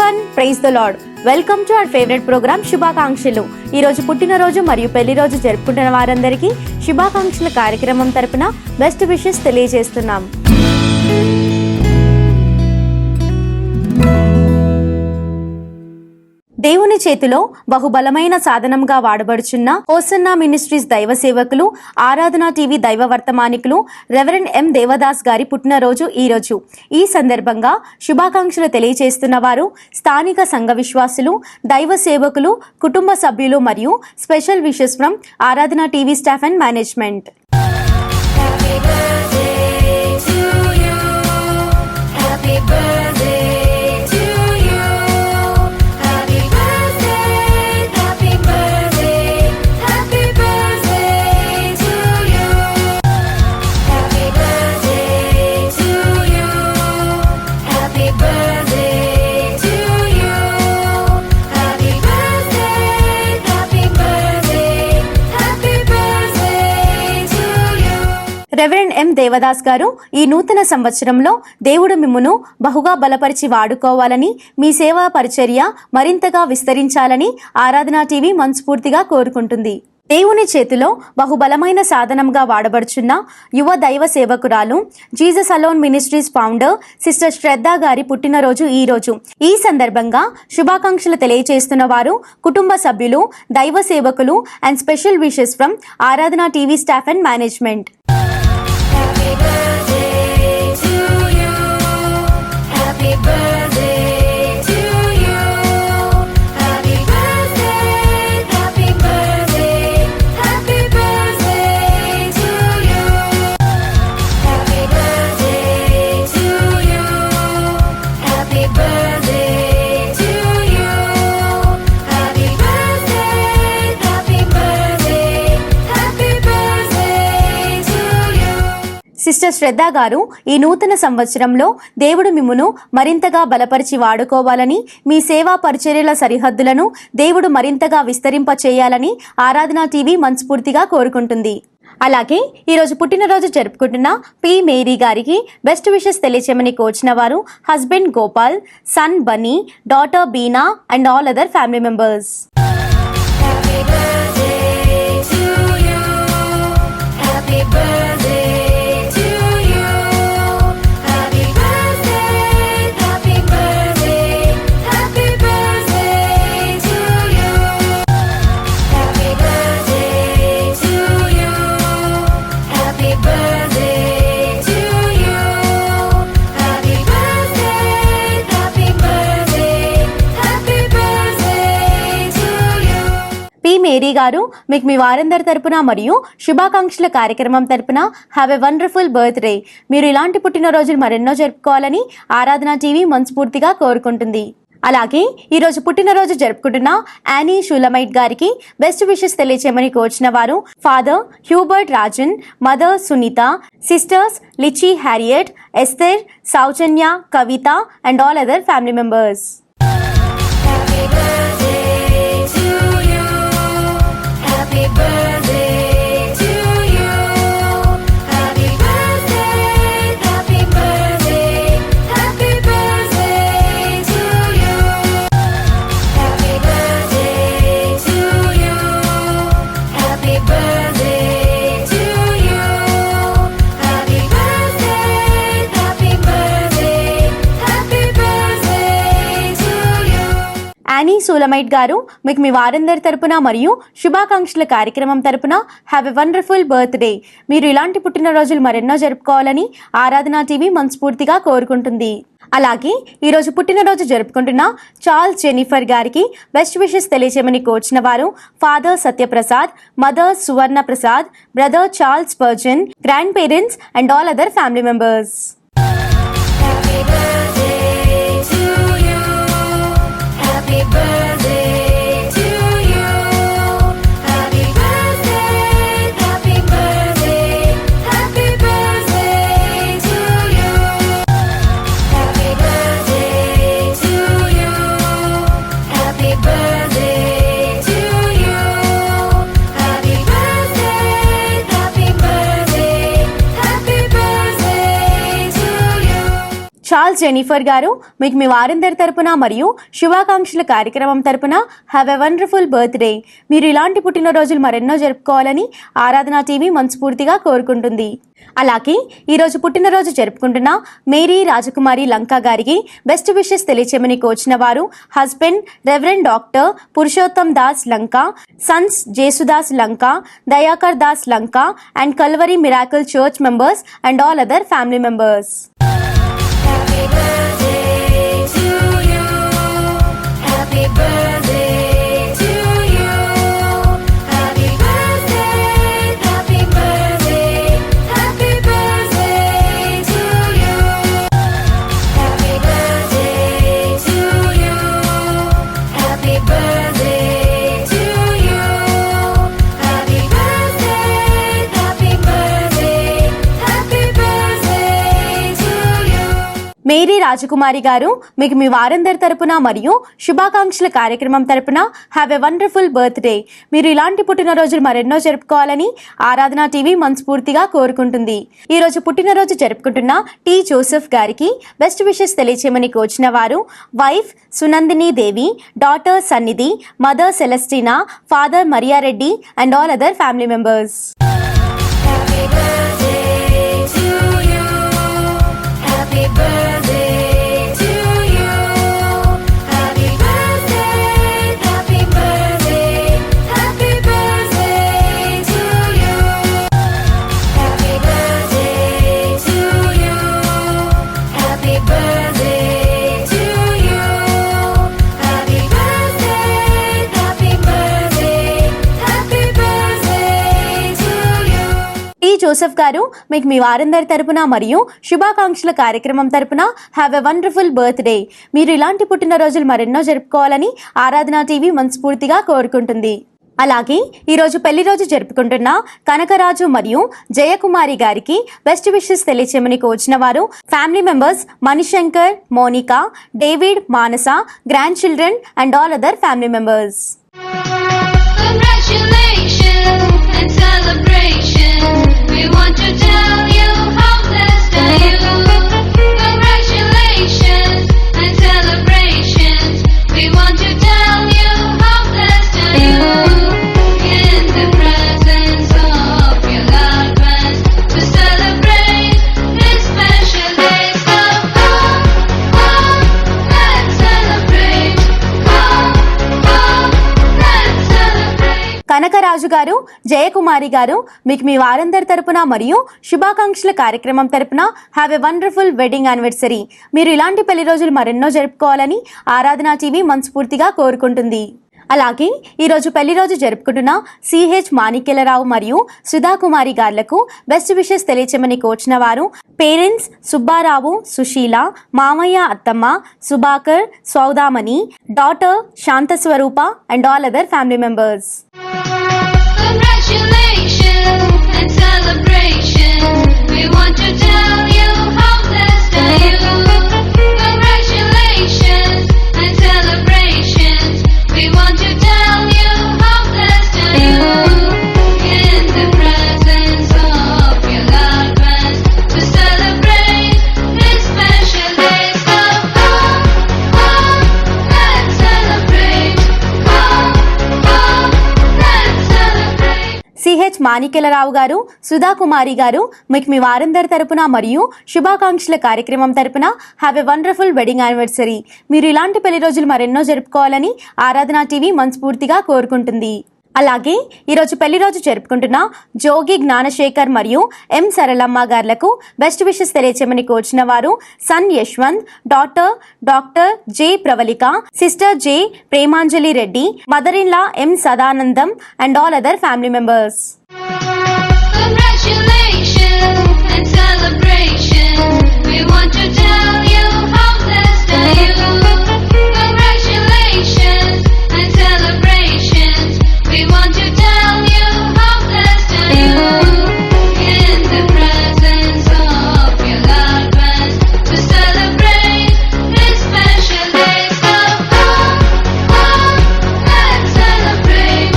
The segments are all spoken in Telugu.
Everyone, praise the lord. Welcome to our favourite programme శుభాకాంక్షలు. ఈరోజు పుట్టినరోజు మరియు పెళ్లి రోజు జరుపుకుంటున్న వారందరికీ శుభాకాంక్షల కార్యక్రమం తరపున బెస్ట్ విషెస్ తెలియజేస్తున్నాం. దేవుని చేతిలో బహుబలమైన సాధనంగా వాడబడుచున్న హోసన్నా మినిస్ట్రీస్ దైవ సేవకులు, ఆరాధన టీవీ దైవ వర్తమానికులు రెవరెండ్ ఎం దేవదాస్ గారి పుట్టినరోజు ఈరోజు. ఈ సందర్భంగా శుభాకాంక్షలు తెలియజేస్తున్న వారు స్థానిక సంఘ విశ్వాసులు, దైవ సేవకులు, కుటుంబ సభ్యులు మరియు special wishes from Aradhana TV staff and management. Reverend M Devadas garu, ఈ నూతన సంవత్సరంలో దేవుడు మిమ్మును బహుగా బలపరిచి వాడుకోవాలని, మీ సేవా పరిచర్య మరింతగా విస్తరించాలని ఆరాధన టీవీ మనస్ఫూర్తిగా కోరుకుంటుంది. దేవుని చేతిలో బహుబలమైన సాధనంగా వాడబడుచున్న యువ దైవ సేవకురాలు, Jesus alone ministries founder sister Shraddha గారి పుట్టినరోజు ఈరోజు. ఈ సందర్భంగా శుభాకాంక్షలు తెలియజేస్తున్న వారు కుటుంబ సభ్యులు, దైవ సేవకులు and special wishes from Aradhana TV staff and management. Sister Shraddha గారు, ఈ నూతన సంవత్సరంలో దేవుడు మిమ్మును మరింతగా బలపరిచి వాడుకోవాలని, మీ సేవా పరిచర్యల సరిహద్దులను దేవుడు మరింతగా విస్తరింప చేయాలని ఆరాధన టీవీ మనస్ఫూర్తిగా కోరుకుంటుంది. అలాగే ఈరోజు పుట్టినరోజు జరుపుకుంటున్న పి మేరీ గారికి బెస్ట్ విషెస్ తెలియచేయమని కోచిన వారు husband Gopal, son Bunny, daughter Beena and all other family members. Mary గారు, మీకు మీ వారందరి తరపున మరియు శుభాకాంక్షల కార్యక్రమం తరపున హ్యావ్ ఎ వండర్ఫుల్ బర్త్డే. మీరు ఇలాంటి పుట్టినరోజులు మరెన్నో జరుపుకోవాలని ఆరాధన టీవీ మనస్ఫూర్తిగా కోరుకుంటుంది. అలాగే ఈరోజు పుట్టినరోజు జరుపుకుంటున్న యానీ షూలమైట్ గారికి బెస్ట్ విషెస్ తెలియచేయమని కోచిన వారు father Hubert Rajan, mother Sunitha, sisters Lichi Harriet, Esther, Soujanya, Kavitha and all other family members. Annie Shulamite గారు, మీకు మీ వారందరి తరపున మరియు శుభాకాంక్షల కార్యక్రమం తరపున హ్యావ్ ఎ వండర్ఫుల్ బర్త్డే. మీరు ఇలాంటి పుట్టినరోజులు మరెన్నో జరుపుకోవాలని ఆరాధన టీవీ మనస్ఫూర్తిగా కోరుకుంటుంది. అలాగే ఈరోజు పుట్టినరోజు జరుపుకుంటున్న చార్ల్స్ జెనిఫర్ గారికి బెస్ట్ విషెస్ తెలియచేయమని కోచిన వారు father Satyaprasad, mother Suvarna Prasad, brother Charles Parjan, grandparents and all other family members. Charles Jennifer గారు మీకు మీ వారందరి తరపున మరియు శుభాకాంక్షల కార్యక్రమం తరపున హ్యావ్ ఎ వండర్ఫుల్ బర్త్డే. మీరు ఇలాంటి పుట్టినరోజులు మరెన్నో జరుపుకోవాలని ఆరాధన టీవీ మనస్ఫూర్తిగా కోరుకుంటుంది. అలాగే ఈరోజు పుట్టినరోజు జరుపుకుంటున్న మేరీ రాజకుమారి లంకా గారికి బెస్ట్ విషెస్ తెలియచేయమని కోచిన వారు husband reverend doctor Purushottam Das Lanka, Sons Jesudas Lanka, Dayakar Das Lanka and Calvary miracle church members and all other family members. Happy birthday to you. Happy birthday to you. Happy birthday, happy birthday, happy birthday to you. Happy birthday to you. Happy birthday to you. Happy birthday, happy birthday, happy birthday to you. Mary Rajakumari గారు మీకు మీ వారందరి తరపున మరియు శుభాకాంక్షల కార్యక్రమం తరపున హ్యావ్ ఎ వండర్ఫుల్ బర్త్డే. మీరు ఇలాంటి పుట్టినరోజులు మరెన్నో జరుపుకోవాలని ఆరాధన టీవీ మనస్ఫూర్తిగా కోరుకుంటుంది. ఈరోజు పుట్టినరోజు జరుపుకుంటున్న టి జోసెఫ్ గారికి బెస్ట్ విషెస్ తెలియచేయమని కోచిన వారు wife Sunandini Devi, daughter Sannidhi, mother Celestina, father Mariyareddy and all other family members. Happy birthday to you. Happy birthday to you. Happy birthday, happy birthday, happy birthday to you. Happy birthday to you. Happy birthday to you. Happy birthday, happy birthday, happy birthday to you. T Joseph గారు మీకు మీ వారందరి తరపున మరియు శుభాకాంక్షల కార్యక్రమం తరపున హ్యావ్ ఎ వండర్ఫుల్ బర్త్డే. మీరు ఇలాంటి పుట్టినరోజులు మరెన్నో జరుపుకోవాలని ఆరాధన టీవీ మనస్ఫూర్తిగా కోరుకుంటుంది. అలాగే ఈరోజు పెళ్లి రోజు జరుపుకుంటున్న కనకరాజు మరియు జయకుమారి గారికి బెస్ట్ విషెస్ తెలియచేయమని కోచిన వారు family members Manishankar, Monica, David, Manasa, grandchildren and all other family members. Congratulations and celebration. We want to tell you how blessed are you. Congratulations and celebrations. We want to tell you how blessed are you. In the presence of your loved ones to celebrate this special day. So let's celebrate. Let's celebrate. Kanakaraju garu, Jayakumari గారు మీకు మీ వారందరి తరపున మరియు శుభాకాంక్షల కార్యక్రమం తరపున have a wonderful wedding anniversary. మీరు ఇలాంటి పెళ్లి రోజులు మరెన్నో జరుపుకోవాలని ఆరాధన టీవీ మనస్ఫూర్తిగా కోరుకుంటుంది. అలాగే ఈరోజు పెళ్లి రోజు జరుపుకుంటున్న సిహెచ్ మాణిక్యలరావు మరియు సుధాకుమారి గార్లకు బెస్ట్ విషెస్ తెలియచేయమని కోచిన వారు పేరెంట్స్ సుబ్బారావు, సుశీల, మామయ్య, అత్తమ్మ, Subhakar, Soudamani, daughter Shantaswarupa and all other family members. Congratulations and celebration. We want to tell you how blessed are you. Congratulations and celebrations. We want to tell you how blessed are you. In the presence of your loved ones to celebrate this special day. So let's celebrate. Let's celebrate. CH Manikyalarao గారు, సుధాకుమారి గారు మీకు మీ వారందరి తరపున మరియు శుభాకాంక్షల కార్యక్రమం తరపున have a wonderful wedding anniversary. మీరు ఇలాంటి పెళ్లి రోజులు మరెన్నో జరుపుకోవాలని ఆరాధన టీవీ మనస్ఫూర్తిగా కోరుకుంటుంది. అలాగే ఈరోజు పెళ్లి రోజు జరుపుకుంటున్న జోగి జ్ఞానశేఖర్ మరియు ఎం సరళమ్మ గార్లకు బెస్ట్ విషెస్ తెలియచేయమని కోచిన వారు son Yashwanth, doctor J Pravalika, sister J Premanjali Reddy, mother in law M Sadanandam and all other family members. Congratulations and celebration. We want to tell you how blessed are you. Congratulations and celebrations. We want to tell you how blessed are you. In the presence of your loved ones to celebrate this special day. So let's celebrate.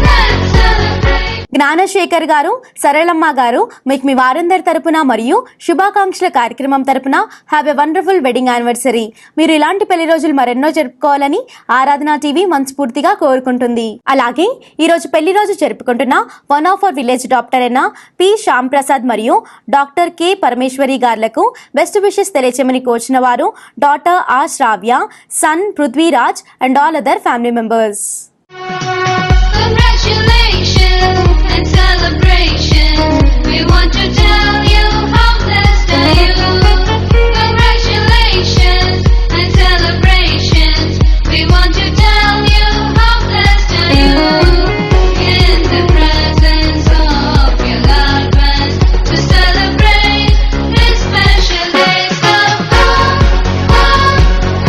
Let's celebrate. Gnanasekhar Suryashekhar గారు, సరళమ్మ గారు మీకు మీ వారందరి తరపున మరియు శుభాకాంక్షల కార్యక్రమం తరపున have a wonderful wedding anniversary. మీరు ఇలాంటి పెళ్లి రోజులు మరెన్నో జరుపుకోవాలని ఆరాధన టీవీ మనస్ఫూర్తిగా కోరుకుంటుంది. అలాగే ఈరోజు పెళ్లి రోజు జరుపుకుంటున్న one of our village doctor అయిన పి శ్యామ్ ప్రసాద్ మరియు డాక్టర్ కె పరమేశ్వరి గారులకు బెస్ట్ విషెస్ తెలియచేయమని కోచిన వారు daughter R Sravya, son Prithviraj and all other family members. Congratulations and celebration. We want to tell you how blessed are you. Congratulations and celebration. We want to tell you how blessed are you. In the presence of your loved ones to celebrate this special day. So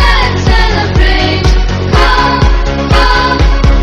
let's celebrate.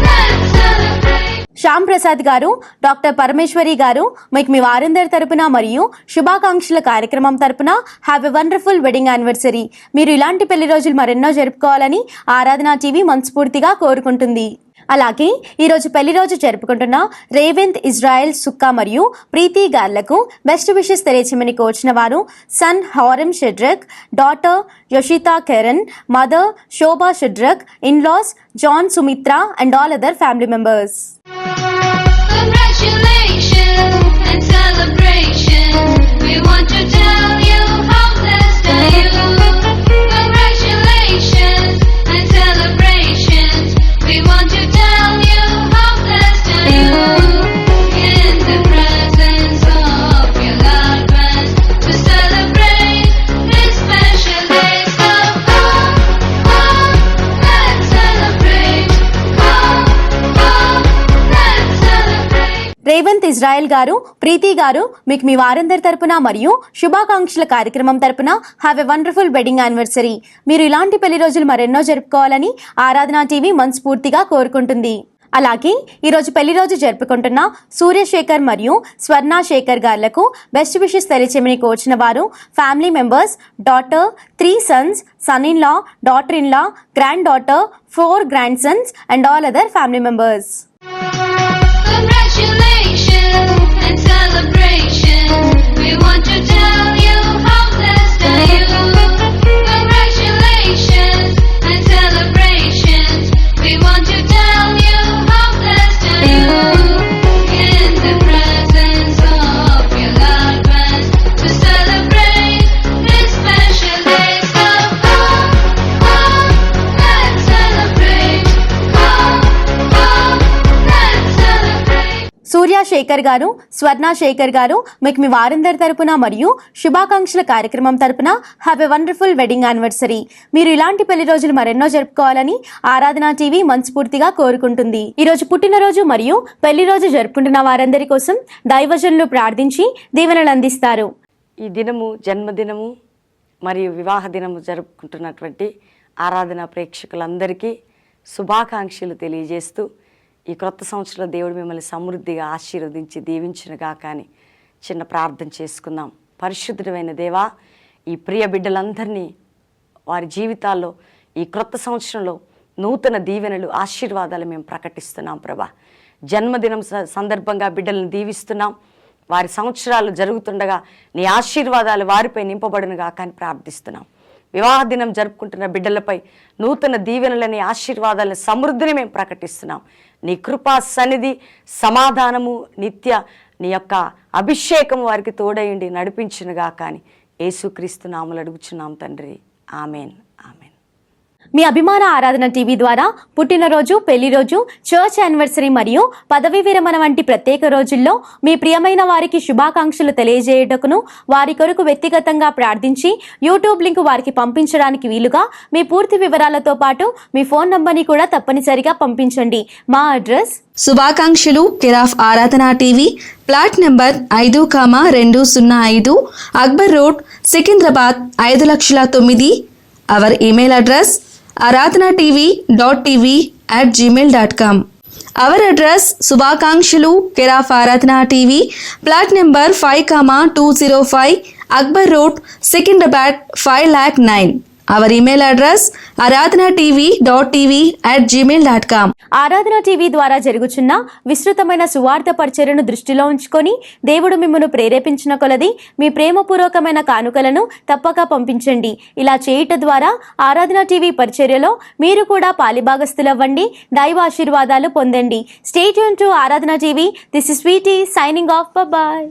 Let's celebrate. Shyam Prasad గారు, డాక్టర్ పరమేశ్వరి గారు మీకు మీ వారందరి తరపున మరియు శుభాకాంక్షల కార్యక్రమం తరపున have a wonderful wedding anniversary. మీరు ఇలాంటి పెళ్లి రోజులు మరెన్నో జరుపుకోవాలని ఆరాధన టీవీ మనస్ఫూర్తిగా కోరుకుంటుంది. అలాగే ఈరోజు పెళ్లి రోజు జరుపుకుంటున్న రేవంత్ ఇజ్రాయెల్ సుక్కా మరియు ప్రీతి గార్లకు బెస్ట్ విషెస్ తెలియచేయమని కోచిన వారు son Haram Shadrach, daughter Yoshitha Keren, mother Shobha Shadrach, in laws John Sumitra and all other family members. Congratulations and celebration. We want to tell you how blessed are you. Congratulations and celebrations. We want to tell you how blessed are you. In the presence of your loved ones to celebrate this special day. So let's celebrate. Let's celebrate. Revanth Israel గారు, ప్రీతి గారు మీకు మీ వారందరి తరపున మరియు శుభాకాంక్షల కార్యక్రమం తరపున have a wonderful wedding anniversary. మీరు ఇలాంటి పెళ్లి రోజులు మరెన్నో జరుపుకోవాలని ఆరాధన టీవీ మనస్ఫూర్తిగా కోరుకుంటుంది. అలాగే ఈరోజు పెళ్లి రోజు జరుపుకుంటున్న సూర్యశేఖర్ మరియు స్వర్ణ శేఖర్ గారులకు బెస్ట్ విషెస్ తెలియచేయమని కోచిన వారు family members daughter, 3 sons, son in law, daughter in law, granddaughter, 4 grandsons and all other family members. Congratulations and celebration. We want to tell you how blessed are you. Congratulations and celebrations. We want to tell you how blessed are you. In the presence of your loved ones to celebrate this special day. So let's celebrate. Let's celebrate. సూర్య శేఖర్ గారు, స్వర్ణ శేఖర్ గారు మీకు మీ వారందరి తరపున మరియు శుభాకాంక్షల కార్యక్రమం తరపున have a wonderful wedding anniversary. మీరు ఇలాంటి పెళ్లి రోజులు మరెన్నో జరుపుకోవాలని ఆరాధన టీవీ మనస్ఫూర్తిగా కోరుకుంటుంది. ఈరోజు పుట్టినరోజు మరియు పెళ్లి రోజు జరుపుకుంటున్న వారందరి కోసం దైవజనులు ప్రార్థించి దీవెనలు అందిస్తారు. ఈ దినము జన్మదినము మరియు వివాహ దినము జరుపుకుంటున్నటువంటి ఆరాధన ప్రేక్షకులందరికీ శుభాకాంక్షలు తెలియజేస్తూ ఈ క్రొత్త సంవత్సరంలో దేవుడు మిమ్మల్ని సమృద్ధిగా ఆశీర్వదించి దీవించునుగా. కానీ చిన్న ప్రార్థన చేసుకుందాం. పరిశుద్ధుడైన దేవా, ఈ ప్రియ బిడ్డలందరినీ వారి జీవితాల్లో ఈ క్రొత్త సంవత్సరంలో నూతన దీవెనలు, ఆశీర్వాదాలు మేము ప్రకటిస్తున్నాం ప్రభా. జన్మదినం సందర్భంగా బిడ్డలను దీవిస్తున్నాం. వారి సంవత్సరాలు జరుగుతుండగా నీ ఆశీర్వాదాలు వారిపై నింపబడునుగా కానీ ప్రార్థిస్తున్నాం. వివాహ దినం జరుపుకుంటున్న బిడ్డలపై నూతన దీవెనలని, ఆశీర్వాదాలని, సమృద్ధిని మేము ప్రకటిస్తున్నాం. నీ కృపా సన్నిధి, సమాధానము, నిత్య నీ యొక్క అభిషేకం వారికి తోడయండి నడిపించునుగా కానీ యేసుక్రీస్తు నామములో అడుగుచున్నాం తండ్రి. Amen, amen. మీ అభిమాన ఆరాధన టీవీ ద్వారా పుట్టినరోజు, పెళ్లి రోజు, చర్చ్ యానివర్సరీ మరియు పదవీ విరమణ వంటి ప్రత్యేక రోజుల్లో మీ ప్రియమైన వారికి శుభాకాంక్షలు తెలియజేయుటకును, వారి కొరకు వ్యక్తిగతంగా ప్రార్థించి యూట్యూబ్ లింక్ వారికి పంపించడానికి వీలుగా మీ పూర్తి వివరాలతో పాటు మీ ఫోన్ నంబర్ని కూడా తప్పనిసరిగా పంపించండి. మా అడ్రస్: శుభాకాంక్షలు care of Aradhana TV, plot number 5,205, Akbar road, Secunderabad 5,09,000. Our email address aradhanatv.tv@gmail.com. Our address: శుభాకాంక్షలు care of Aradhana TV, plot number 5,205, Akbar road, Secunderabad 5,09,000. Our email address aradhanatv.tv@gmail.com. Aradhana TV ద్వారా జరుగుచున్న విస్తృతమైన సువార్త పరిచర్యను దృష్టిలో ఉంచుకొని దేవుడు మిమ్మల్ని ప్రేరేపించిన కొలది మీ ప్రేమపూర్వకమైన కానుకలను తప్పక పంపించండి. ఇలా చేయుట ద్వారా ఆరాధన టీవీ పరిచర్యలో మీరు కూడా పాలిభాగస్తులవ్వండి, దైవ ఆశీర్వాదాలు పొందండి. Stay tune to Aradhana TV. This is Sweety signing off. Bye.